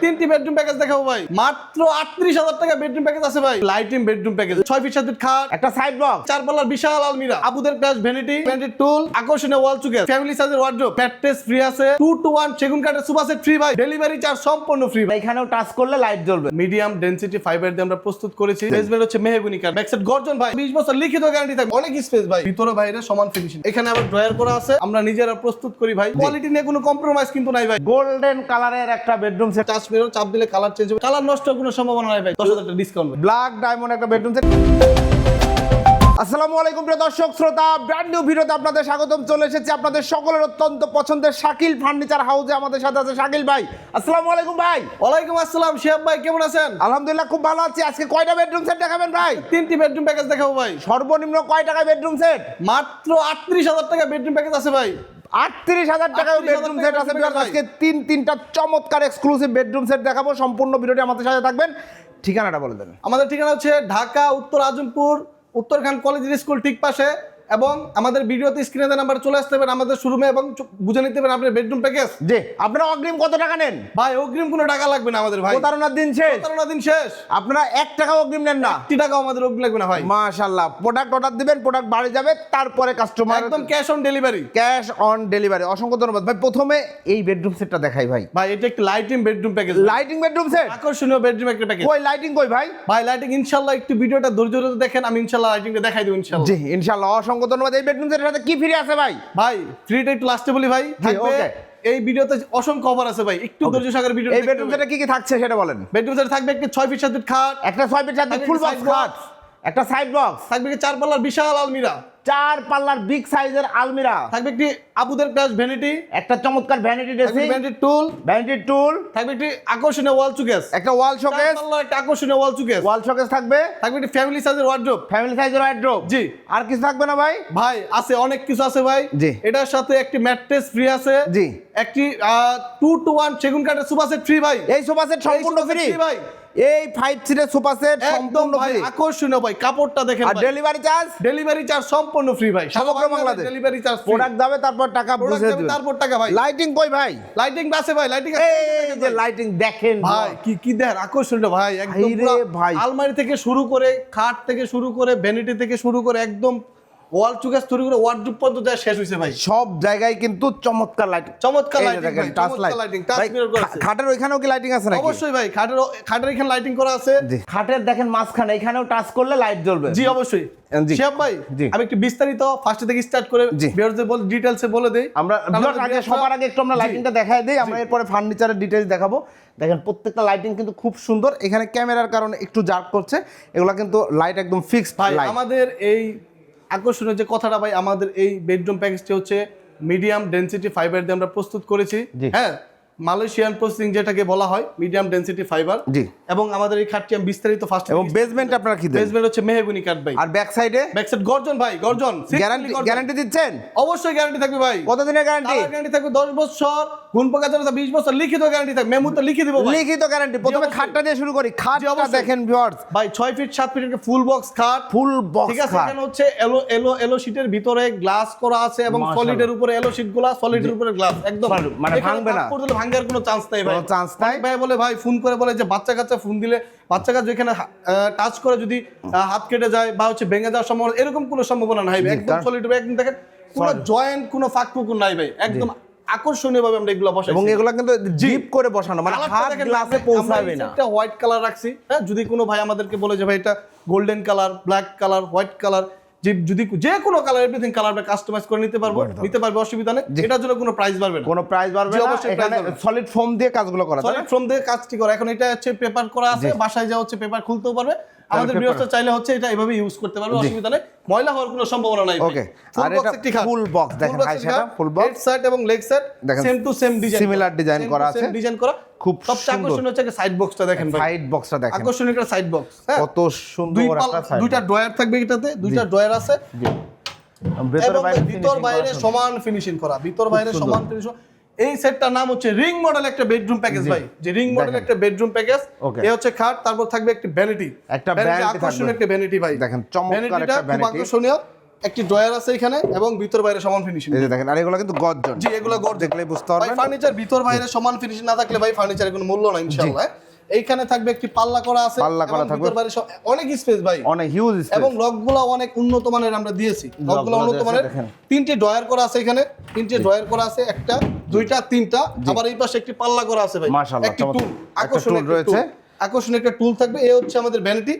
তিনটি bedroom package দেখাবো ভাই, মাত্র 38,000 টাকা বেডরুম প্যাকেজ আছে ভাই। Lighting bedroom package, 6 feet 7 feet খাট, একটা সাইড বক্স, 4 পাল্লার বিশাল আলমিরা, আবুদের প্লাস ভ্যানিটি, ভ্যানিটি টুল, আকর্ষণীয় ওয়াল চুকেস, ফ্যামিলি সাইজের ওয়ার্ড্রোব, ম্যাট্রেস ফ্রি আছে, 2 to 1 সেগুন কাঠের সোফা সেট ফ্রি ভাই, ডেলিভারি চার্জ সম্পূর্ণ ফ্রি ভাই। এখানেও টাচ করলে লাইট জ্বলবে। মিডিয়াম ডেনসিটি ফাইবার দিয়ে আমরা প্রস্তুত করেছি। বেসমেন্ট হচ্ছে মেহগনি কাঠ, ব্যাকসাইড গর্জন ভাই, 20 বছর লিখিত গ্যারান্টি থাকবে, অনেক স্পেস ভাই, ভিতরে বাইরে সমান ফিনিশিং। এখানে আবার ড্রয়ার করা আছে, আমরা নিজেরা প্রস্তুত করি ভাই। কোয়ালিটি নিয়ে কোনো কম্প্রোমাইজ কিন্তু নাই ভাই। গোল্ডেন কালারের একটা বেডরুম সেট, টাচ মেরো, চাপ দিলে কালার চেঞ্জ হবে, কালার নষ্ট হওয়ার কোনো সম্ভাবনা নাই ভাই। 10,000 টাকা ডিসকাউন্ট ভাই। ব্ল্যাক ডায়মন্ড একটা বেডরুম সেট। আসসালামু আলাইকুম প্রিয় দর্শক শ্রোতা, ব্র্যান্ড নিউ ভিডিওতে আপনাদের স্বাগতম। চলে এসেছি আপনাদের সকলের অত্যন্ত পছন্দের শাকিল ফার্নিচার হাউসে। আমাদের সাথে আছে শাকিল ভাই। আসসালামু আলাইকুম ভাই। ওয়ালাইকুম আসসালাম শিহাব ভাই, কেমন আছেন? আলহামদুলিল্লাহ খুব ভালো আছি। আজকে কয়টা বেডরুম সেট দেখাবেন ভাই? তিনটি বেডরুম প্যাকেজ দেখাবো ভাই। সর্বনিম্ন কয় টাকায় বেডরুম সেট? মাত্র 38,000 টাকা বেডরুম প্যাকেজ আছে ভাই। 38,000 টাকায় বেডরুম সেট আছে। আজকে তিনটা চমৎকার এক্সক্লুসিভ বেডরুম সেট দেখাবো। সম্পূর্ণ ভিডিওটি আমাদের সাথে থাকবেন। ঠিকানাটা বলে দেন। আমাদের ঠিকানা হচ্ছে ঢাকা উত্তর আজমপুর, উত্তরখান কলেজ স্কুল ঠিক পাশে, এবং আমাদের ভিডিওতে স্ক্রিনে দেওয়া নাম্বার চলে আসতে পারেন আমাদের শোরুমে এবং বুঝে নিতে পারেন আপনার বেডরুম প্যাকেজ। জি, আপনারা অগ্রিম কত টাকা নেন? ভাই অগ্রিম কোনো টাকা লাগবে না আমাদের ভাই। প্রতারণার দিন শেষ। প্রতারণার দিন শেষ। আপনারা 1 টাকা অগ্রিম নেন না? 1 টাকাও আমাদের অগ্রিম লাগবে না ভাই। মাশাআল্লাহ, প্রোডাক্ট অর্ডার দিবেন, প্রোডাক্ট বাড়ি যাবে, তারপরে কাস্টমার একদম cash on delivery. Cash on delivery. অসংখ্য ধন্যবাদ ভাই। প্রথমে এই বেডরুম সেটটা দেখাই ভাই। ভাই এটা একটা lighting bedroom package. Lighting bedroom set, আকর্ষণীয় বেডরুম একটা প্যাকেজ। কই লাইটিং কই ভাই? ভাই লাইটিং ইনশাআল্লাহ একটু ভিডিওটা ধৈর্য ধরে দেখেন, আমি ইনশাআল্লাহ লাইটিংটা দেখাই দেব ইনশাআল্লাহ। জি ইনশাআল্লাহ, অসংখ্য ধন্যবাদ। এই বেডরুম সেটের সাথে কি ফ্রি আছে ভাই? ভাই ফ্রিটা একটু লাস্টে বলি ভাই, থাকবে ওকে। এই ভিডিওতে অসংখ্য অফার আছে ভাই, একটু ধৈর্য সহকারে ভিডিও এই বেডরুম সেটে কি কি থাকছে সেটা বলেন। বেডরুম সেট থাকবে একটা 6 ফিট 7 ফিট খাট, একটা 6 ফিট 7 ফিট ফুল বক্স খাট, একটা সাইড বক্স, থাকবে কি 4 পাল্লার বিশাল আলমিরা, 4 পাল্লার বিগ সাইজের আলমিরা, থাকবে একটি আবুদের প্লাস ভ্যানিটি, একটা চমৎকার ভ্যানিটি ড্রেসিং, ভ্যানিটি টুল, ভ্যানিটি টুল, থাকবে একটি আকর্ষণীয় ওয়াল চুকেস, একটা ওয়াল 4 শোকেস, পাল্লার একটা আকর্ষণীয় ওয়াল চুকেস, ওয়াল শোকেস থাকবে, থাকবে একটি ফ্যামিলি সাইজের ওয়ার্ড্রোব, ফ্যামিলি সাইজের ওয়ার্ড্রোব। জি। আর কিছু থাকবে না ভাই? ভাই আছে, অনেক কিছু আছে ভাই। জি। এটার সাথে একটি ম্যাট্রেস ফ্রি আছে। জি। একটি 2 to 1 সেগুন কাঠের সোফা সেট ফ্রি ভাই। এই সোফা সেট সম্পূর্ণ ফ্রি ভাই। এই 5 সিটের সোফা সেট একদম সম্পূর্ণ ভাই ফ্রি। আকর্ষণীয় ভাই, কাপড়টা দেখেন আর ভাই। Delivery charge? ডেলিভারি চার্জ সম্পূর্ণ ফ্রি ভাই, সমগ্র Bangladesh delivery charge free. Product যাবে, তারপর টাকা বুঝে দিবেন, তারপর টাকা ভাই। লাইটিং কই ভাই? লাইটিং আছে ভাই, লাইটিং এই যে লাইটিং দেখেন ভাই, কি দেখেন আকর্ষণীয় ভাই, একদম ভাই রে পুরো ভাই। আলমারি থেকে শুরু করে, খাট থেকে শুরু করে, ভ্যানিটি থেকে শুরু করে, একদম ওয়াল চুকেস শুরু করে ওয়ার্ডরোব পর্যন্ত যা শেষ হইছে ভাই। সব জায়গায় কিন্তু চমৎকার লাইটিং, চমৎকার লাইটিং ভাই, টাচ চমৎকার লাইটিং, টাচ লাইট। মিরর করা আছে। খাটের ওইখানেও কি লাইটিং আছে নাকি? অবশ্যই ভাই, খাটের এখানে লাইটিং করা আছে। জি। খাটের দেখেন মাঝখানে এখানেও টাচ করলে লাইট জ্বলবে। জি অবশ্যই। জি। শিহাব ভাই, জি। আমি একটু বিস্তারিত ফার্স্ট থেকে স্টার্ট করে জি। ভিউয়ারদের বল ডিটেইলসে বলে দেই। আমরা আগে সবার আগে একটু আমরা জি। লাইটিংটা দেখায় দেই, আমরা এরপরে ফার্নিচারের ডিটেইলস দেখাবো। দেখেন প্রত্যেকটা লাইটিং কিন্তু খুব সুন্দর। এখানে ক্যামেরার কারণে একটু জার্ক করছে, এগুলা কিন্তু লাইট একদম ফিক্সড ভাই লাইট। আমাদের এই আকর্ষণীয় যে কথাটা ভাই, আমাদের এই বেডরুম প্যাকেজটি হচ্ছে মিডিয়াম ডেনসিটি ফাইবার দিয়ে আমরা প্রস্তুত করেছি। জি। হ্যাঁ, মালয়েশিয়ান প্রসেসিং যেটাকে বলা হয় মিডিয়াম ডেনসিটি ফাইবার। জি। এবং আমাদের এই খাটটি আমি বিস্তারিত ফার্স্ট এবং বেসমেন্ট আপনারা কি দেন? বেসমেন্ট হচ্ছে মেহগনি কাঠ ভাই। আর ব্যাক সাইডে ব্যাকসাইড গর্জন ভাই, গর্জন। গ্যারান্টি দিচ্ছেন? অবশ্যই গ্যারান্টি থাকবে ভাই। কতদিনের গ্যারান্টি? গ্যারান্টি থাকবে 10 বছর, গুণ পোকা জন্য 20 বছর, লিখিত গ্যারান্টি থাকবে। মেমোতে লিখে দিব ভাই। লিখিত গ্যারান্টি। প্রথমে অবশ্যই। খাটটা দিয়ে শুরু করি। খাটটা অবশ্যই। দেখেন ভিউয়ার্স, ভাই 6 ফিট 7 ফিট একটা ফুল বক্স খাট, ফুল বক্স ঠিক আছে। খাট। এখানে হচ্ছে এলো শীটের ভিতরে গ্লাস করা আছে এবং মাশাআল্লাহ। সলিডের উপরে এলো শীট গুলা, সলিডের উপরে গ্লাস, একদম মানে ভাঙবে না। কাপড় দিলে ভাঙার কোনো চান্স নাই ভাই। কোনো চান্স নাই। ভাই বলে ভাই ফোন করে বলে যে বাচ্চা কাচ্চা ফোন দিলে বাচ্চা কাচ্চা যেখানে টাচ করে যদি হাত কেটে যায় বা হচ্ছে ভেঙে যাওয়ার সম্ভাবনা, এরকম কোনো সম্ভাবনা নাই ভাই। একদম সলিড, একদম দেখেন কোনো জয়েন্ট, কোনো ফাঁক ফুকুর নাই ভাই। একদম আকর্ষণীয় ভাবে আমরা এগুলো বসাইছি এবং এগুলা কিন্তু ডিপ করে বসানো, মানে হাত গ্লাসে পৌঁছাবে না। একটা হোয়াইট কালার রাখছি। হ্যাঁ, যদি কোনো ভাই আমাদেরকে বলে যে ভাই এটা golden colour, black colour, white colour, যদি যে কোনো কালার, এভরিথিং কালার আমরা কাস্টমাইজ করে নিতে পারবো, অসুবিধা নেই। এটার জন্য কোনো প্রাইস বাড়বে না। কোনো প্রাইস বাড়বে জি, না। অবশ্যই এখানে price বাড়বে। সলিড ফোম দিয়ে কাজগুলো করা, তাই না? সলিড ফ্রম দিয়ে কাজটি করা। এখন এটা হচ্ছে পেপার করা আছে, বাসায় যা হচ্ছে পেপার খুলতেও পারবে। আমাদের paper। ভিউয়ার্সরা চাইলে হচ্ছে এটা এভাবে ইউজ করতে পারবে, অসুবিধা নেই। ময়লা হওয়ার কোনো সম্ভাবনা নাই। ওকে। আর এটা ফুল বক্স দেখেন, হাই সেটা ফুল বক্স, হেড সাইড এবং লেগ সাইড দেখেন same to same design, similar design করা আছে, ডিজাইন করা খুব সবচেয়ে সুন্দর। আকর্ষণীয় হচ্ছে সাইড বক্সটা দেখেন ভাই। সাইড বক্সটা দেখেন, আকর্ষণীয় একটা সাইড বক্স। কত সুন্দর একটা সাইড। দুইটা ড্রয়ার থাকবে এটাতে, দুইটা ড্রয়ার আছে। ভেতরে বাইরে ভিতর বাইরে সমান ফিনিশিং করা, ভিতর বাইরে সমান ফিনিশিং। এই সেটটার নাম হচ্ছে রিং মডেল একটা বেডরুম প্যাকেজ ভাই। যে রিং মডেল একটা বেডরুম প্যাকেজ, এই হচ্ছে খাট, তারপর থাকবে একটা ভ্যানিটি, একটা ভ্যানিটি, আকর্ষণীয় একটা ভ্যানিটি ভাই। দেখেন চমৎকার একটা খুব ভ্যানিটি। আকর্ষণীয়। একটি ড্রয়ার আছে এখানে এবং ভিতর বাইরে সমান ফিনিশিং। এই যে দেখেন, আর এগুলো কিন্তু গর্জন। জি, এগুলো গর্জন। দেখলে বুঝতে ভাই পারবেন ফার্নিচার ভিতর বাইরে সমান ফিনিশিং না থাকলে ভাই ফার্নিচারের কোনো মূল্য নাই ইনশাআল্লাহ। এইখানে থাকবে একটি পাল্লা করা আছে, পাল্লা করা এবং থাকবে। ভিতর বাইরে অনেক স্পেস ভাই, অনেক হিউজ স্পেস এবং লকগুলো অনেক উন্নত মানের আমরা দিয়েছি। লকগুলো উন্নত মানের। দেখেন। 3টি ড্রয়ার করা আছে এখানে, 3টি ড্রয়ার করা আছে, একটা, দুইটা, তিনটা। আবার এই পাশে একটি পাল্লা করা আছে ভাই, মাশাআল্লাহ, একটি টুল, একটা আকর্ষণীয় টুল রয়েছে। আকর্ষণীয় একটা টুল থাকবে। এই হচ্ছে আমাদের ভ্যানিটি।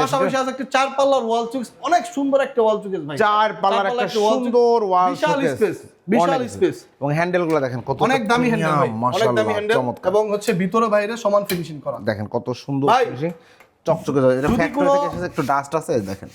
পাশাপাশি আছে একটা 4 পাল্লার ওয়াল চুকেস, অনেক সুন্দর একটা ওয়াল চুকেস ভাই। 4 পাল্লার একটা সুন্দর ওয়াল বিশাল শোকেস। স্পেস, বিশাল স্পেস। এবং হ্যান্ডেলগুলো দেখেন কত অনেক দামি হ্যান্ডেল ভাই, অনেক মাশাআল্লাহ, দামি হ্যান্ডেল, চমৎকার। এবং হচ্ছে ভিতরে বাইরে সমান ফিনিশিং করা। দেখেন কত সুন্দর ভাই, ফিনিশিং, চকচকে। এটা যদি ফ্যাক্টরি কোনো- থেকে এসেছে, একটু ডাস্ট আছে, দেখেন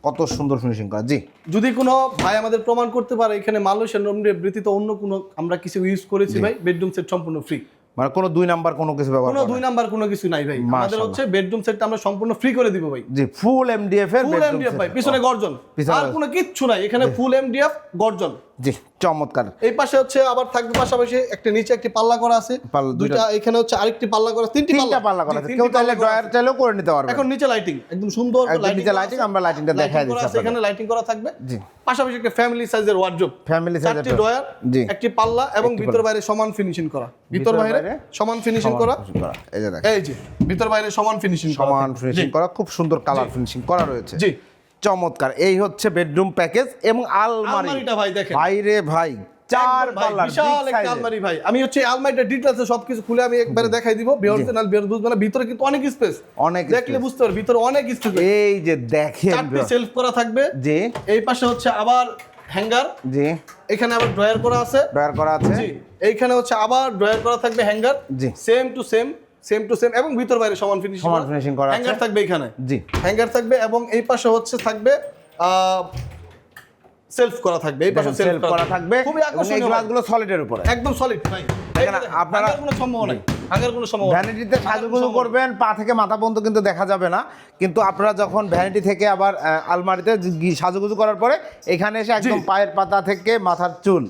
কত সুন্দর ফিনিশিং করা। জি, যদি কোনো ভাই আমাদের প্রমাণ করতে পারে এখানে মালয়েশিয়ান নম্বরের ব্যতীত অন্য কোনো আমরা কিছু ইউজ করেছি ভাই, বেডরুম সেট সম্পূর্ণ ফ্রি। মানে কোনো 2 নাম্বার কোনো কিছু ব্যবহার কোনো করা 2 নাম্বার কোনো কিছু নাই ভাই। আমাদের মাশাআল্লাহ। হচ্ছে বেডরুম সেটটা আমরা সম্পূর্ণ ফ্রি করে দিব ভাই। জি, ফুল এমডিএফ এর ফুল bedroom এমডিএফ set। ভাই, পিছনে গর্জন, পিছনে আর কোনো কিচ্ছু নাই এখানে, ফুল এমডিএফ গর্জন। জি, চমৎকার। এই পাশে হচ্ছে আবার থাকবে পাশাপাশি একটা নিচে একটি পাল্লা করা আছে, পাল্লা দুইটা। দুইটা। এখানে হচ্ছে আরেকটি পাল্লা করা, তিনটা পাল্লা করা জি, আছে, তিনটি কেউ চাইলে পাল্লা করা ড্রয়ার আছে। চাইলেও করে নিতে পারবে। এখন নিচে লাইটিং একদম সুন্দর একদম নিচে lighting, আমরা lightingটা দেখাই দিচ্ছি আপনাদের। এখানে লাইটিং করা থাকবে। জি। পাশাপাশি একটা ফ্যামিলি সাইজের ওয়ার্ডরোব, ফ্যামিলি সাইজের চারটি ড্রয়ার, জি, একটি পাল্লা, এবং একটি ভিতর বাইরে সমান ফিনিশিং করা। ভিতর বাইরে সমান ফিনিশিং করা। এই যে দেখেন, এই যে ভিতর বাইরে সমান ফিনিশিং করা। সমান ফিনিশিং জি। করা, খুব সুন্দর কালার ফিনিশিং করা রয়েছে। জি। চমৎকার। এই হচ্ছে বেডরুম প্যাকেজ এবং আলমারি। আলমারিটা ভাই দেখেন, ভাই রে ভাই, 4 একদম ভাই, পাল্লার বিশাল একটা আলমারি ভাই। আমি হচ্ছে আলমারিটা ডিটেইলসে সবকিছু খুলে আমি একবারে দেখাই দিব। বিয়র্সনাল বিয়র বুঝবে না, ভিতরে কিন্তু অনেক স্পেস, অনেক দেখলে space। বুঝতে পারবে ভিতরে অনেক স্পেস। এই যে দেখেন, 4টি সেলফ করা থাকবে। জি এই পাশে হচ্ছে আবার হ্যাঙ্গার, জি, এখানে আবার ড্রয়ার করা আছে। ড্রয়ার করা আছে। জি, এইখানে হচ্ছে আবার ড্রয়ার করা থাকবে, hanger G. Same to same, same to same, এবং ভিতর বাইরে সমান ফিনিশিং, সমান finishing করা আছে। হ্যাঙ্গার থাকবে এখানে। জি, হ্যাঙ্গার থাকবে, এবং এই পাশে হচ্ছে থাকবে সেলফ করা থাকবে। এই পাশে দেখেন সেলফ সেলফ করা থাকবে খুবই এবং এই আকর্ষণীয় ভাই। গ্লাসগুলো সলিডের উপরে। একদম সলিড ভাই। দেখেন, আপনারা ভাঙার কোনো সম্ভাবনা নাই, ভাঙার কোনো সম্ভাবনা নাই। ভ্যানিটিতে সাজুগুজু করবেন, পা থেকে মাথা পর্যন্ত কিন্তু দেখা যাবে না, কিন্তু আপনারা যখন ভ্যানিটি থেকে আবার আলমারিতে সাজুগুজু করার পরে এখানে এসে একদম পায়ের পাতা থেকে মাথার চুল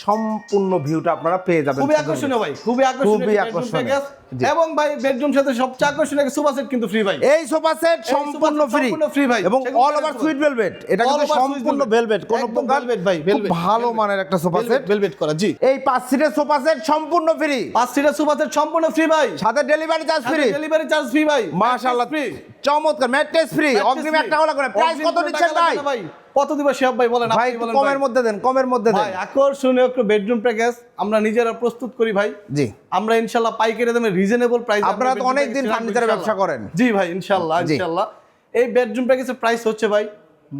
সম্পূর্ণ ভিউটা আপনারা পেয়ে যাবেন। খুবই আকর্ষণীয় ভাই, খুবই আকর্ষণীয় খুবই bedroom আকর্ষণীয়। package। জি। এবং ভাই বেডরুম সাথে সবচেয়ে আকর্ষণীয় সোফা সেট কিন্তু ফ্রি ভাই। এই সোফা সেট সম্পূর্ণ ফ্রি, সম্পূর্ণ free ভাই। এবং সেগুলো অল ওভার সুইট ভেলভেট। এটা All কিন্তু over sweet সম্পূর্ণ velvet। ভেলভেট, কোনো একদম প্রকার velvet ভাই, খুব velvet, ভালো velvet। মানের একটা সোফা সেট। ভেলভেট করা। জি, এই 5 সিটের সোফা সেট সম্পূর্ণ ফ্রি, 5 সিটের সোফা সেট সম্পূর্ণ ফ্রি ভাই, সাথে delivery charge free. Delivery charge free ভাই, মাশাআল্লাহ, ফ্রি, চমৎকার। ম্যাট্রেস ফ্রি, অগ্রিম 1 টাকা লাগবে না। প্রাইস কত দিচ্ছেন ভাই? কত দিবা শিহাব ভাই বলেন, ভাই আপনি বলেন কমের ভাই। মধ্যে দেন, কমের মধ্যে দেন। ভাই আকর্ষণীয় একটা বেডরুম প্যাকেজ আমরা নিজেরা প্রস্তুত করি ভাই। জি, আমরা ইনশাআল্লাহ পাইকারি দামে রিজনেবল প্রাইস। আপনারা তো অনেক দিন ফার্নিচারের ব্যবসা করেন। জি ভাই, ইনশাআল্লাহ জি। ইনশাআল্লাহ। এই বেডরুম প্যাকেজের প্রাইস হচ্ছে ভাই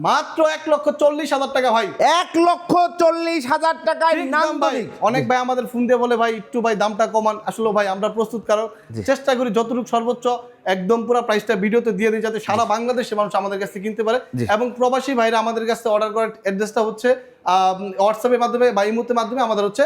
মাত্র 1,40,000 টাকা ভাই। 1,40,000 টাকায় ঠিক দাম ভাই। নান্দনিক। অনেক ভাই আমাদের ফোন দিয়ে বলে ভাই একটু ভাই দামটা কমান। আসলে ভাই আমরা প্রস্তুত কারণ চেষ্টা করি যতটুকু সর্বোচ্চ একদম পুরো প্রাইসটা ভিডিওতে দিয়ে দিই, যাতে সারা বাংলাদেশের মানুষ আমাদের কাছে কিনতে পারে। জি। এবং প্রবাসী ভাইরা আমাদের কাছে অর্ডার করার অ্যাড্রেসটা হচ্ছে হোয়াটসঅ্যাপের মাধ্যমে বা ইমোতের মাধ্যমে আমাদের হচ্ছে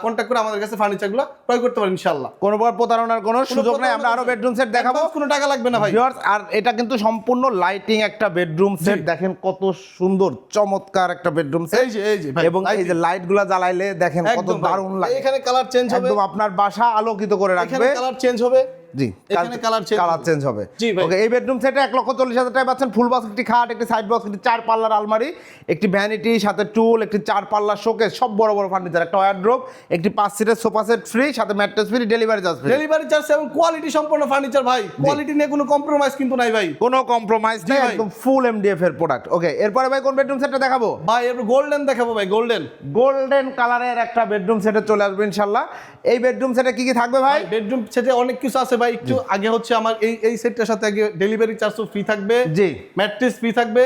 কন্ট্যাক্ট করে আমাদের কাছে ফার্নিচারগুলো ক্রয় করতে পারেন ইনশাআল্লাহ। কোনো প্রকার প্রতারণার কোনো সুযোগ নাই। আমরা আরো বেডরুম সেট দেখাবো, একদম কোনো টাকা লাগবে না ভাই। ভিউয়ার্স। আর এটা কিন্তু সম্পূর্ণ লাইটিং একটা বেডরুম সেট। দেখেন কত সুন্দর, চমৎকার একটা বেডরুম সেট। এই যে ভাই, এবং এই যে লাইটগুলো জ্বালাইলে দেখেন কত একদম ভাই। দারুণ লাগে। এখানে কালার চেঞ্জ হবে, একদম আপনার বাসা আলোকিত করে এখানে রাখবে। কালার চেঞ্জ হবে। জি, এখানে কালার চেঞ্জ হবে। জি ভাই। ওকে, এই বেডরুম সেটে 1,40,000 টাকায় পাচ্ছেন ফুল বক্স, একটি খাট, একটি সাইড বক্স, একটি 4 পাল্লার আলমারি, একটি ভ্যানিটি, সাথে টুল, একটি 4 পাল্লার শোকেস, সব বড় বড় ফার্নিচার, একটা ওয়ারড্রোব, একটি 5 সিটের সোফা সেট ফ্রি, সাথে mattress free, delivery charge free. Delivery charge এবং কোয়ালিটি সম্পন্ন ফার্নিচার ভাই। কোয়ালিটি নিয়ে কোনো কম্প্রোমাইজ কিন্তু নাই ভাই। কোনো কম্প্রোমাইজ নেই, ভাই। একদম ফুল এমডিএফ এর প্রোডাক্ট। ওকে, এরপরে ভাই কোন বেডরুম সেটটা দেখাবো? ভাই এবার গোল্ডেন দেখাবো ভাই, গোল্ডেন। গোল্ডেন কালারের একটা বেডরুম সেটে চলে আসবে ইনশাআল্লাহ। এই বেডরুম সেটে কি কি থাকবে ভাই? বেডরুম সেটে অনেক কিছু আছে ভাই। একটু আগে হচ্ছে আমার এই সেটটার সাথে আগে ডেলিভারি চার্জও ফ্রি থাকবে, জি। ম্যাট্রেস ফ্রি থাকবে,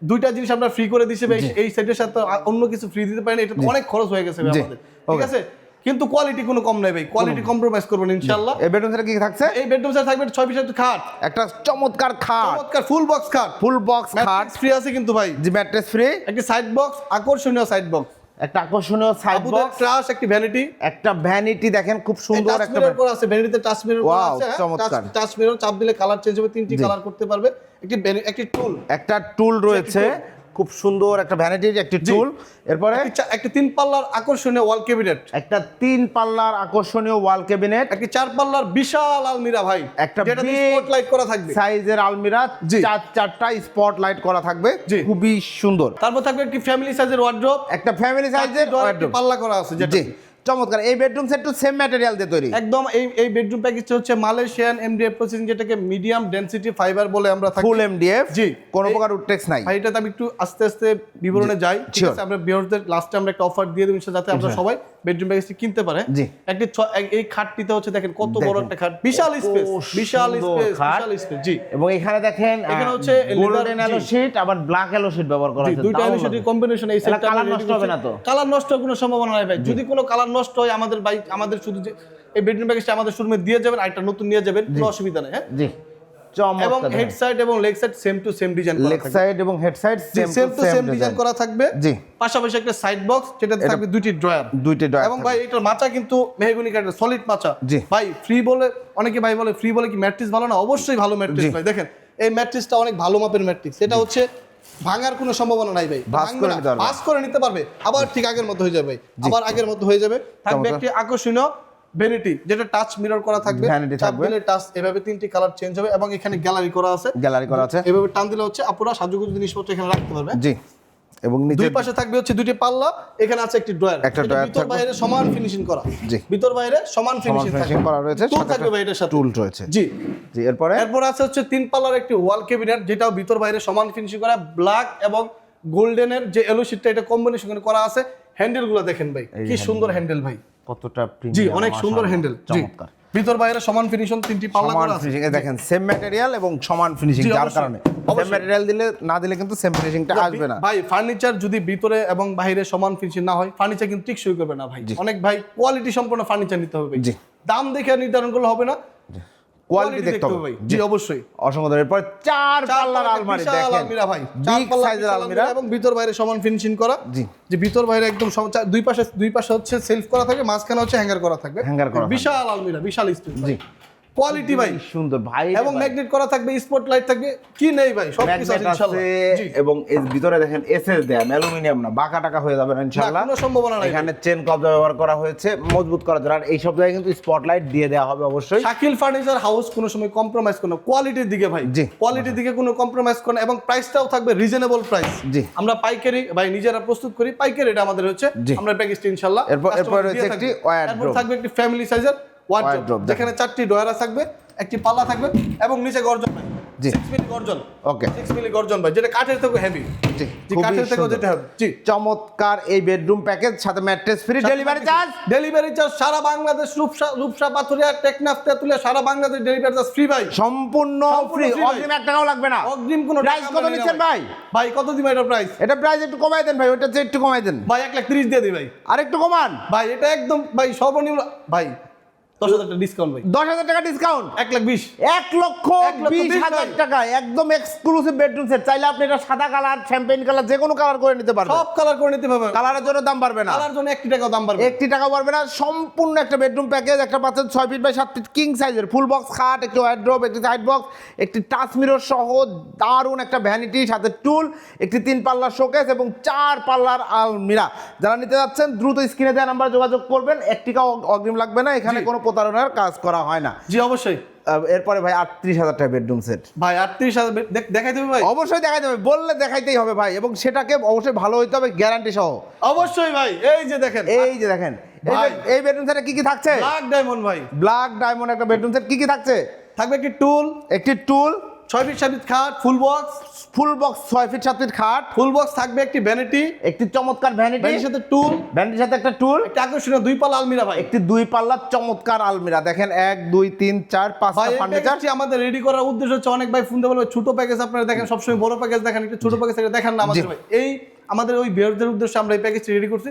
দুইটা জিনিস আমরা ফ্রি করে দিছি ভাই। এই সেটের সাথে অন্য কিছু ফ্রি দিতে পারেন, এটা তো অনেক খরচ হয়ে গেছে ভাই জি। আমাদের, ঠিক আছে? কিন্তু কোয়ালিটি কোনো কম নাই ভাই, কোয়ালিটি কম্প্রোমাইজ করবেন ইনশাআল্লাহ। এই বেডরুম সেটে কি কি থাকছে? এই বেডরুম সেটে থাকবে 6 পিসের খাট, একটা চমৎকার খাট, চমৎকার ফুল বক্স খাট, ফুল বক্স খাট, খাট ফ্রি আছে কিন্তু ভাই। জি, ম্যাট্রেস ফ্রি, একটা সাইড বক্স, আকর্ষণীয় সাইড বক্স, একটা আকর্ষণীয় সাইড বক্স, ট্রাশ, একটি ভ্যানিটি, একটা ভ্যানিটি দেখেন খুব সুন্দর একটা মিরর করা আছে। ভ্যানিটিতে টাচ মিরর করা Wow, আছে, চমৎকার। টাচ মিরর চাপ দিলে কালার চেঞ্জ হবে, 3টি কালার করতে পারবে। একটি টুল, একটা টুল রয়েছে, খুব সুন্দর একটা ভ্যানিটির একটি টুল। এরপরে একটা 3 পাল্লার আকর্ষণীয় ওয়াল ক্যাবিনেট, একটা 3 পাল্লার আকর্ষণীয় ওয়াল ক্যাবিনেট, একটা 4 পাল্লার বিশাল আলমিরা ভাই, একটা যেটা স্পটলাইট করা থাকবে, সাইজের আলমিরা, জি। চারটা স্পটলাইট করা থাকবে, জি। খুবই সুন্দর। তারপর থাকবে একটি ফ্যামিলি সাইজের ওয়ার্ড্রপ, একটা ফ্যামিলি সাইজের ওয়ার্ড্রপ, পাল্লা করা আছে যেটা জি চমৎকার। এই বেডরুম সেট তো সেম ম্যাটেরিয়াল দিয়ে তৈরি একদম। এই বেডরুম প্যাকেজটা হচ্ছে মালয়েশিয়ান এমডিএফ প্রসেসিং, যেটাকে মিডিয়াম ডেনসিটি ফাইবার বলে আমরা থাকি, ফুল এমডিএফ, জি। কোনো প্রকার উডটেক্স নাই ভাই এটাতে আমি একটু আস্তে আস্তে বিবরণে যাই, ঠিক আছে? আমরা ভিউয়ারদের লাস্টে আমরা একটা অফার দিয়ে দেব যাতে আমরা সবাই বেডরুম প্যাকেজটি কিনতে পারে। জি। একটি এই খাটটিতে হচ্ছে দেখেন কত বড় একটা খাট, বিশাল স্পেস, বিশাল স্পেস, বিশাল স্পেস, জি। এবং এখানে দেখেন এখানে হচ্ছে গোল্ডেন এলো শীট আবার ব্ল্যাক এলো শীট ব্যবহার করা হয়েছে, দুইটা এলো শীটের কম্বিনেশন। এই সেটটা কালার নষ্ট হবে না তো? কালার নষ্ট হওয়ার কোনো সম্ভাবনা নাই ভাই। যদি কোনো কালার নষ্ট হয় আমাদের শুধু যে এই বেডরুম প্যাকেজটা আমাদের শোরুমে দিয়ে যাবেন, আরেকটা নতুন নিয়ে যাবেন, কোনো অসুবিধা নেই। হ্যাঁ, জি এবং চমৎকার। হেড সাইড এবং leg side same to same design করা লেগ থাকবে, সাইড এবং head side same to same design করা থাকবে, জি। পাশাপাশি একটা সাইড বক্স, যেটাতে থাকবে দুইটি ড্রয়ার, দুইটি ড্রয়ার, এবং ভাই এটার মাচা কিন্তু মেহগনি কাঠের সলিড মাচা, জি। ভাই ফ্রি বলে অনেকে ভাই বলে ফ্রি বলে কি ম্যাট্রিক্স ভালো না? অবশ্যই ভালো ম্যাট্রিক্স ভাই। দেখেন এই ম্যাট্রিক্সটা অনেক ভালো মাপের ম্যাট্রিক্স, এটা হচ্ছে ভাঙার কোনো সম্ভাবনা নাই ভাই, ভাঁজ করে নিতে পারবে, আবার ঠিক আগের মতো হয়ে যাবে ভাই, আবার আগের মতো হয়ে যাবে। থাকবে একটি আকর্ষণীয় ভ্যানিটি, যেটা টাচ মিরর করা থাকবে, টাচ এভাবে 3টি কালার চেঞ্জ হবে, এবং এখানে গ্যালারি করা আছে, এভাবে টান দিলে হচ্ছে আপুরা সাজুগুজু জিনিসপত্র এখানে রাখতে পারবে, জি। এবং দুই পাশে থাকবে হচ্ছে দুইটি পাল্লা, এখানে আছে একটি ড্রয়ার, ভিতর বাইরে সমান ফিনিশিং করা, জি। ভিতর বাইরে সমান ফিনিশিং করা রয়েছে, টুল থাকবে ভাই এটার সাথে, টুল রয়েছে, জি জি। এরপর আছে হচ্ছে 3 পাল্লার একটি ওয়াল ক্যাবিনেট, যেটাও ভিতর বাইরে সমান ফিনিশিং করা, ব্ল্যাক এবং গোল্ডেনের যে এলো শীটটা এটা কম্বিনেশন করা আছে। হ্যান্ডেলগুলো দেখেন ভাই, কি সুন্দর হ্যান্ডেল ভাই, কতটা জি অনেক সুন্দর হ্যান্ডেল, জি। চমৎকার। ভিতর বাইরে সমান ফিনিশন, 3টি পাল্লা করা আছে, দেখেন সেম ম্যাটেরিয়াল এবং সমান ফিনিশিং, যার কারণে সেম ম্যাটেরিয়াল দিলে না দিলে কিন্তু সেম ফিনিশিংটা আসবে না ভাই। ফার্নিচার যদি ভিতরে এবং বাইরে সমান ফিনিশিং না হয়, ফার্নিচার কিন্তু টিকসই করবে না ভাই। অনেক ভাই কোয়ালিটি সম্পন্ন ফার্নিচার নিতে হবে, জি। দাম দেখে নির্ধারণ করলে হবে না, কোয়ালিটি দেখতে হবে, জি অবশ্যই। অসংখ্য ধন্যবাদ। এরপর 4 পাল্লার আলমারি দেখেন, আলমিরা ভাই, 4 পাল্লার সাইজের আলমিরা, এবং ভিতর বাইরে সমান ফিনিশিং করা, জি। যে ভিতর বাইরে একদম দুই পাশে হচ্ছে সেলফ করা থাকবে, মাঝখানে হচ্ছে হ্যাঙ্গার করা থাকবে, বিশাল আলমিরা, বিশাল স্পেস, জি। কোয়ালিটি ভাই সুন্দর ভাই, এবং ম্যাগনেট করা থাকবে, স্পটলাইট থাকবে, কি নেই ভাই, সবকিছু আছে ইনশাআল্লাহ, জি। এবং এর ভিতরে দেখেন এসএস দেয়া, অ্যালুমিনিয়াম না, বাঁকা টাকা হয়ে যাবে না ইনশাআল্লাহ, কোনো সম্ভাবনা নাই। এখানে চেন কবজা ব্যবহার করা হয়েছে মজবুত করার জন্য, আর এই সব জায়গায় কিন্তু স্পটলাইট দিয়ে দেওয়া হবে অবশ্যই। শাকিল ফার্নিচার হাউস কোনো সময় কম্প্রোমাইজ করে না কোয়ালিটির দিকে ভাই, জি। কোয়ালিটির দিকে কোনো কম্প্রোমাইজ করে না, এবং প্রাইসটাও থাকবে রিজনেবল প্রাইস, জি। আমরা পাইকারি ভাই নিজেরা প্রস্তুত করি, পাইকারি এটা আমাদের হচ্ছে, আমরা প্যাকেজটা ইনশাআল্লাহ। এরপর রয়েছে একটি ওয়ার্ড্রোব, থাকবে একটি ফ্যামিলি সাইজের ওয়ার্ড্রোব, যেখানে 4টি ড্রয়ার থাকবে, একটি পাল্লা থাকবে, এবং নিচে গর্জন ভাই, 6 মিলি গর্জন, ওকে 6 মিলি গর্জন ভাই, যেটা কাঠের থেকে হেভি, জি কাঠের থেকে যেটা হবে, জি। চমৎকার এই বেডরুম প্যাকেজ, সাথে ম্যাট্রেস ফ্রি, ডেলিভারি চার্জ সারা বাংলাদেশ, রূপসা পাথুরিয়া, টেকনাফ, তেতুলিয়া, সারা বাংলাদেশ ডেলিভারি চার্জ ফ্রি ভাই, সম্পূর্ণ ফ্রি, অগ্রিম 1 টাকাও লাগবে না, অগ্রিম কোনো প্রাইস কত নিচ্ছেন ভাই? ভাই কত দিবেন এটা প্রাইস? এটা প্রাইস একটু কমাই দেন ভাই, ওটা একটু কমাই দেন ভাই, 1,30,000 দিয়ে দিই ভাই, আর একটু কমান ভাই, এটা একদম ভাই সর্বনিম্ন ভাই 10,000 টাকা ডিসকাউন্ট ভাই, 10,000 টাকা ডিসকাউন্ট, 1,20,000 টাকা, একদম এক্সক্লুসিভ বেডরুম সেট। চাইলে আপনি এটা সাদা কালার, শ্যাম্পেন কালার, যে কোনো কালার করে নিতে পারবেন, সব কালার করে নিতে পারবেন, কালারের জন্য দাম বাড়বে না, কালার জন্য 1 টাকাও দাম বাড়বে, 1 টাকাও বাড়বে না। সম্পূর্ণ একটা বেডরুম প্যাকেজ, একটা পাচ্ছেন 6 ফিট বাই 7 ফিট কিং সাইজের ফুল বক্স খাট, একটি ওয়ার্ড্রোব, একটি সাইড বক্স, একটি টাচ মিরর সহ দারুণ একটা ভ্যানিটি, সাথে টুল, একটি 3 পাল্লার শোকেস এবং 4 পাল্লার আলমিরা। যারা নিতে যাচ্ছেন দ্রুত স্ক্রিনে দেওয়া নাম্বার যোগাযোগ করবেন, 1 টাকাও অগ্রিম লাগবে না, এখানে কোনো প্রতারণার কাজ করা হয় না, জি অবশ্যই। এরপরে ভাই 38,000 টাকা বেডরুম সেট, ভাই 38,000 দেখাই দেবে ভাই, অবশ্যই দেখাই দেবে, বললে দেখাইতেই হবে ভাই, এবং সেটাকে অবশ্যই ভালো হইতে হবে, গ্যারান্টি সহ, অবশ্যই ভাই। এই যে দেখেন এই বেডরুম সেটে কি কি থাকছে? ব্ল্যাক ডায়মন্ড ভাই, ব্ল্যাক ডায়মন্ড একটা বেডরুম সেট, কি কি থাকছে? থাকবে একটি টুল, 6 ফিট 7 ফিট খাট, ফুল বক্স 6 ফিট 7 ফিট খাট, ফুল বক্স, থাকবে একটি ভ্যানিটি, একটি চমৎকার ভ্যানিটির সাথে টুল, ভ্যানিটির সাথে একটা টুল, একটা আকর্ষণীয় 2 পাল্লা আলমিরা ভাই, একটি 2 পাল্লা চমৎকার আলমিরা। দেখেন 1 2 3 4 5টা ফার্নিচার আমাদের রেডি করার উদ্দেশ্য হচ্ছে, অনেক ভাই ফোন দিয়ে বলবে ছোট প্যাকেজ আপনারা দেখেন, সবসময় বড় প্যাকেজ দেখেন, একটু ছোট প্যাকেজ দেখেন না আমাদের ভাই, এই আমাদের ওই ভিউয়ারদের উদ্দেশ্যে আমরা এই প্যাকেজটি রেডি করছি,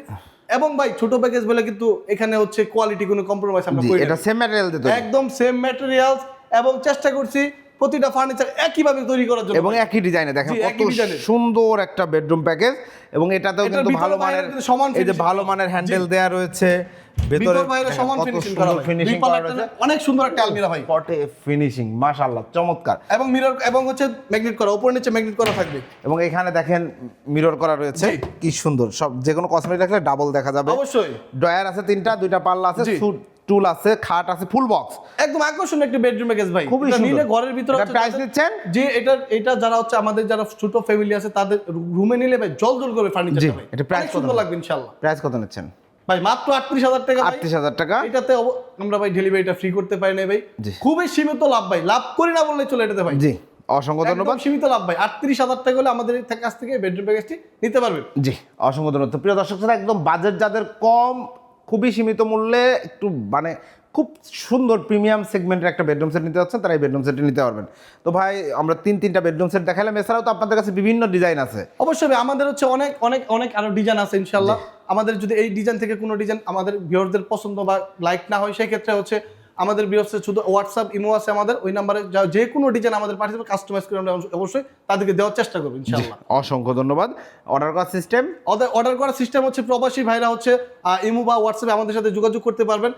এবং ভাই ছোট প্যাকেজ বলে কিন্তু এখানে হচ্ছে কোয়ালিটি কোনো কম্প্রোমাইজ আমরা করি না, এটা সেম ম্যাটেরিয়াল দিয়ে তৈরি, একদম সেম ম্যাটেরিয়ালস, এবং চেষ্টা করছি প্রতিটা ফার্নিচার একইভাবে তৈরি করার জন্য এবং একই ডিজাইনে দেখেন জি, কত একই ডিজাইনের। সুন্দর একটা বেডরুম প্যাকেজ এবং এটাতেও এটার কিন্তু ভিতরে ভালো বাইরে মানের কিন্তু সমান এই যে finishing ভালো করা। মানের হ্যান্ডেল দেয়া রয়েছে ভিতর বাইরে সমান কত ফিনিশিং করা সুন্দর হয় ফিনিশিং দুই করা পাল্লা রয়েছে অনেক সুন্দর একটা আলমিরা ভাই পটে ফিনিশিং মাশাআল্লাহ চমৎকার এবং মিরর এবং হচ্ছে ম্যাগনেট করা উপর নিচে ম্যাগনেট করা থাকবে এবং এখানে দেখেন মিরর করা রয়েছে জি। কি সুন্দর সব যে কোনো কসমেটিক রাখলে ডাবল দেখা যাবে অবশ্যই ড্রয়ার আছে তিনটা দুইটা পাল্লা আছে জি। টুল আছে খাট আছে ফুল বক্স একদম আকর্ষণীয় একটা বেডরুম প্যাকেজ ভাই খুবই এটা সুন্দর। নিলে ঘরের ভিতরে এটা হচ্ছে প্রাইস যাদের- নিচ্ছেন? যে এটা যারা হচ্ছে আমাদের যারা ছোট ফ্যামিলি আছে তাদের রুমে নিলে ভাই জল করবে জি, ফার্নিচারটা ভাই এটা price অনেক কত সুন্দর হবে? লাগবে ইনশাআল্লাহ প্রাইস কত নিচ্ছেন ভাই মাত্র ৩৮,০০০ টাকা ভাই। ৩৮,০০০ টাকা এটাতে আমরা ভাই ডেলিভারিটা ফ্রি করতে পারি না ভাই জি। খুবই সীমিত লাভ ভাই লাভ করি না বললে চলে এটাতে ভাই জি অসংখ্য ধন্যবাদ একদম সীমিত লাভ ভাই ৩৮,০০০ টাকা হলে আমাদের কাছ থেকে বেডরুম প্যাকেজটি নিতে পারবেন জি অসংখ্য ধন্যবাদ তো প্রিয় দর্শক শ্রোতা, একদম বাজেট যাদের কম খুবই সীমিত মূল্যে একটু মানে খুব সুন্দর প্রিমিয়াম সেগমেন্টের একটা বেডরুম সেট নিতে যাচ্ছেন তারা এই বেডরুম সেটটি নিতে পারবেন। তো ভাই আমরা তিনটা বেডরুম সেট দেখালাম, এছাড়াও তো আপনাদের কাছে বিভিন্ন ডিজাইন আছে। অবশ্যই ভাই আমাদের হচ্ছে অনেক অনেক অনেক আরো ডিজাইন আছে ইনশাআল্লাহ। আমাদের যদি এই ডিজাইন থেকে কোনো ডিজাইন আমাদের ভিউয়ারদের পছন্দ বা লাইক না হয় সেই ক্ষেত্রে হচ্ছে আমাদের ভিউয়ারদের শুধু হোয়াটসঅ্যাপ ইমো আছে আমাদের, ওই নাম্বারে যে কোনো ডিজাইন আমাদের পাঠিয়ে দেবে, কাস্টমাইজ করে আমরা অবশ্যই তাদেরকে দেওয়ার চেষ্টা করব ইনশাআল্লাহ। অসংখ্য ধন্যবাদ। অর্ডার করার সিস্টেম অর্ডার করার সিস্টেম হচ্ছে প্রবাসী ভাইরা হচ্ছে ইমো বা হোয়াটসঅ্যাপে আমাদের সাথে যোগাযোগ করতে পারবেন।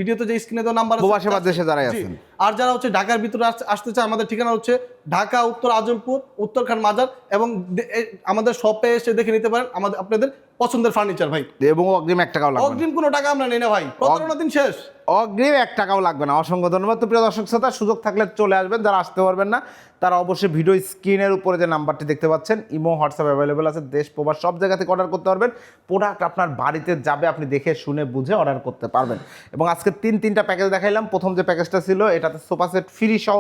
ভিডিওতে যে স্ক্রিনে দেওয়া নাম্বার প্রবাসী বা দেশে যারা জি। আছেন। আর যারা হচ্ছে ঢাকার ভিতরে আসতে চায় আমাদের ঠিকানা হচ্ছে ঢাকা উত্তর আজমপুর উত্তরখান মাজার, এবং আমাদের শপে এসে দেখে নিতে পারেন আমাদের আপনাদের পছন্দের ফার্নিচার ভাই। এবং অগ্রিম 1 টাকাও লাগবে না। অগ্রিম কোনো টাকা আমরা নেই না ভাই, প্রতারণা দিন শেষ। অগ্রিম 1 টাকাও লাগবে না। অসংখ্য ধন্যবাদ। তো প্রিয় দর্শক শ্রোতা, সুযোগ থাকলে চলে আসবেন, যারা আসতে পারবেন না তারা অবশ্যই ভিডিও স্ক্রিনের উপরে যে নাম্বারটি দেখতে পাচ্ছেন ইমো হোয়াটসঅ্যাপ অ্যাভেলেবেল আছে, দেশ প্রবাস সব জায়গা থেকে অর্ডার করতে পারবেন। প্রোডাক্ট আপনার বাড়িতে যাবে, আপনি দেখে শুনে বুঝে অর্ডার করতে পারবেন। এবং আজকে তিনটা প্যাকেজ দেখাইলাম। প্রথম যে প্যাকেজটা ছিল এটাতে সোফা সেট ফ্রি সহ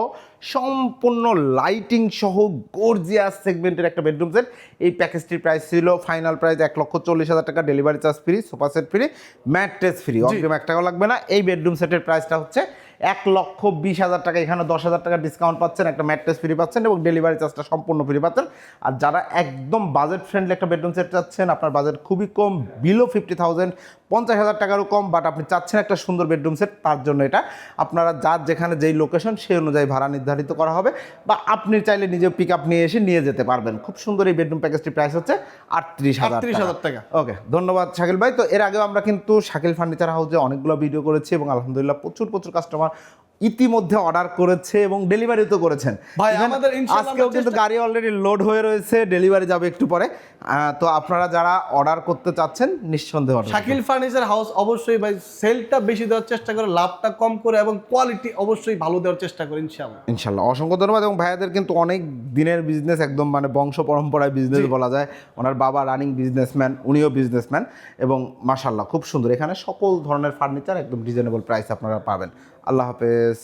সম্পূর্ণ লাইটিং সহ গর্জিয়াস সেগমেন্টের একটা বেডরুম সেট। এই প্যাকেজটির প্রাইস ছিল ফাইনাল প্রাইস 1,40,000 টাকা, delivery charge free, sofa set free, mattress free, অগ্রিম 1 টাকাও লাগবে না। এই বেডরুম সেটের প্রাইসটা হচ্ছে 1,20,000 টাকা। এখানে 10,000 টাকা ডিসকাউন্ট পাচ্ছেন, একটা ম্যাট্রেস ফ্রি পাচ্ছেন এবং ডেলিভারি চার্জটা সম্পূর্ণ ফ্রি পাচ্ছেন। আর যারা একদম বাজেট ফ্রেন্ডলি একটা বেডরুম সেট চাচ্ছেন, আপনার বাজেট খুবই কম, বিলো 50,000, 50,000 টাকারও কম, বাট আপনি চাচ্ছেন একটা সুন্দর বেডরুম সেট, তার জন্য এটা আপনারা যার যেখানে যেই লোকেশন সেই অনুযায়ী ভাড়া নির্ধারিত করা হবে, বা আপনি চাইলে নিজে পিক আপ নিয়ে এসে নিয়ে যেতে পারবেন। খুব সুন্দর এই বেডরুম প্যাকেজটির প্রাইস হচ্ছে 38,000 টাকা। ওকে, ধন্যবাদ শাকিল ভাই। তো এর আগেও আমরা কিন্তু শাকিল ফার্নিচার হাউসে অনেকগুলো ভিডিও করেছি এবং আলহামদুলিল্লাহ প্রচুর কাস্টমার ইতিমধ্যে অর্ডার করেছে এবং ডেলিভারি তো করেছেন ভাই, Even আমাদের ইনশাআল্লাহ আজকেও আমরা কিন্তু গাড়ি অলরেডি লোড হয়ে রয়েছে, ডেলিভারি যাবে একটু পরে। তো আপনারা যারা অর্ডার করতে চাচ্ছেন নিঃসন্দেহে অর্ডার শাকিল ফার্নিচার হাউস অবশ্যই ভাই সেলটা বেশি দেওয়ার চেষ্টা করে, লাভটা কম করে এবং কোয়ালিটি অবশ্যই ভালো দেওয়ার চেষ্টা করে ইনশাআল্লাহ। ইনশাল্লাহ। অসংখ্য ধন্যবাদ। এবং ভাইয়াদের কিন্তু অনেক দিনের বিজনেস, একদম মানে বংশ পরম্পরায় বিজনেস বলা যায়। ওনার বাবা রানিং বিজনেসম্যান, উনিও বিজনেসম্যান, এবং মাশাল্লাহ খুব সুন্দর। এখানে সকল ধরনের ফার্নিচার একদম রিজনেবল প্রাইস আপনারা পাবেন। আল্লাহ হাফেজ।